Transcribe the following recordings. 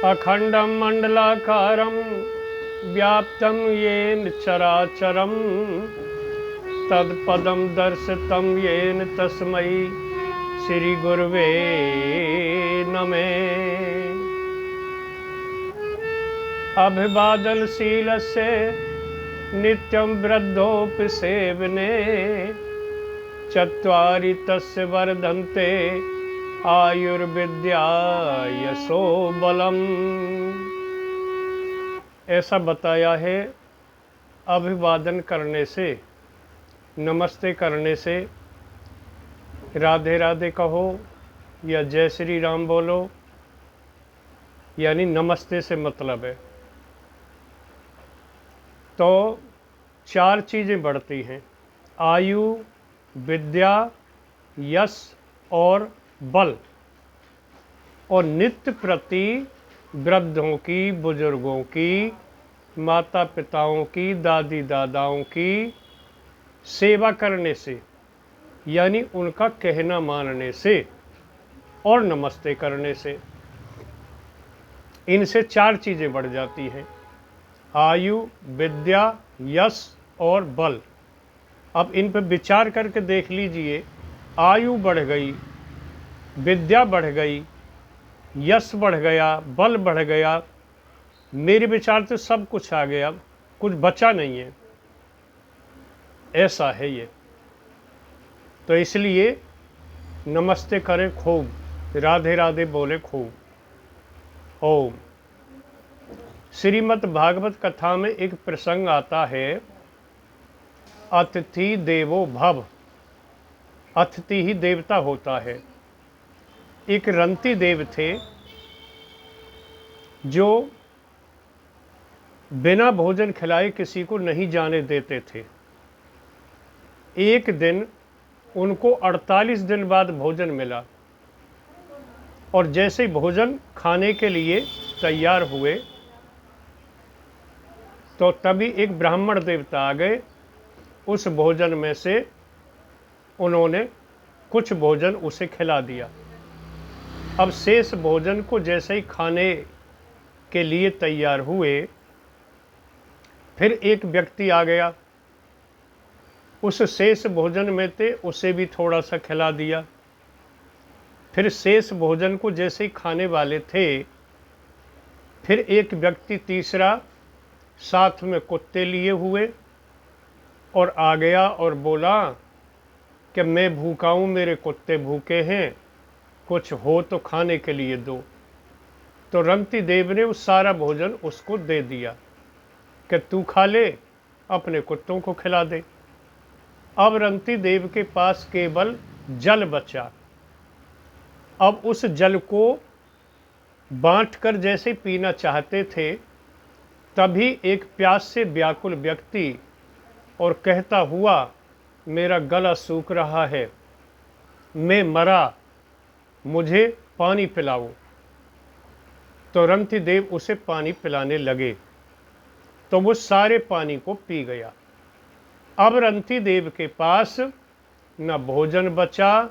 अखंडं मंडलाकारं व्याप्तं येन चराचरं तत्पदं दर्शितं येन तस्मै श्री गुरुवे नमः। अभिवादनशीलस्य नित्यं वृद्धोऽपि सेवने चत्वारि तस्य वर्धन्ते आयुर्विद्या यशो बलम। ऐसा बताया है अभिवादन करने से, नमस्ते करने से, राधे राधे कहो या जय श्री राम बोलो, यानी नमस्ते से मतलब है तो 4 चीज़ें बढ़ती हैं: आयु, विद्या, यश और बल। और नित्य प्रति वृद्धों की, बुजुर्गों की, माता पिताओं की, दादी दादाओं की सेवा करने से, यानी उनका कहना मानने से और नमस्ते करने से, इनसे 4 चीज़ें बढ़ जाती हैं: आयु, विद्या, यश और बल। अब इन पर विचार करके देख लीजिए। आयु बढ़ गई, विद्या बढ़ गई, यश बढ़ गया, बल बढ़ गया, मेरे विचार से सब कुछ आ गया, कुछ बचा नहीं है। ऐसा है ये। तो इसलिए नमस्ते करें खूब, राधे राधे बोले खूब। ओम। श्रीमद् भागवत कथा में एक प्रसंग आता है, अतिथि देवो भव। अतिथि ही देवता होता है। एक रंती देव थे जो बिना भोजन खिलाए किसी को नहीं जाने देते थे। एक दिन उनको 48 दिन बाद भोजन मिला और जैसे भोजन खाने के लिए तैयार हुए तो तभी एक ब्राह्मण देवता आ गए। उस भोजन में से उन्होंने कुछ भोजन उसे खिला दिया। अब शेष भोजन को जैसे ही खाने के लिए तैयार हुए, फिर एक व्यक्ति आ गया, उस शेष भोजन में से उसे भी थोड़ा सा खिला दिया। फिर शेष भोजन को जैसे ही खाने वाले थे, फिर एक व्यक्ति तीसरा साथ में कुत्ते लिए हुए और आ गया और बोला कि मैं भूखा हूँ, मेरे कुत्ते भूखे हैं, कुछ हो तो खाने के लिए दो। तो रंती देव ने उस सारा भोजन उसको दे दिया कि तू खा ले, अपने कुत्तों को खिला दे। अब रंती देव के पास केवल जल बचा। अब उस जल को बांटकर जैसे पीना चाहते थे, तभी एक प्यास से व्याकुल व्यक्ति और कहता हुआ, मेरा गला सूख रहा है, मैं मरा, मुझे पानी पिलाओ। तो रंती देव उसे पानी पिलाने लगे तो वो सारे पानी को पी गया। अब रंती देव के पास न भोजन बचा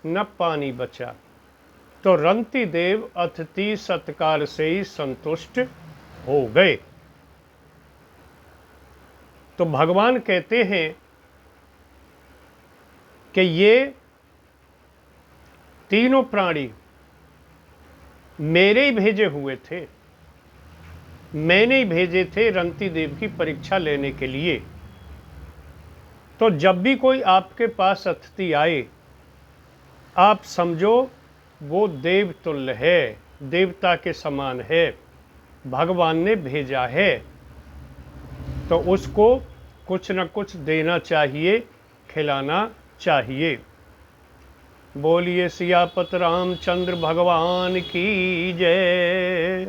न पानी बचा। तो रंती देव अतिथि सत्कार से ही संतुष्ट हो गए। तो भगवान कहते हैं कि ये तीनों प्राणी मेरे ही भेजे हुए थे, मैंने ही भेजे थे रंती देव की परीक्षा लेने के लिए। तो जब भी कोई आपके पास अतिथि आए, आप समझो वो देवतुल्य है, देवता के समान है, भगवान ने भेजा है, तो उसको कुछ न कुछ देना चाहिए, खिलाना चाहिए। बोलिए सियापत रामचंद्र भगवान की जय।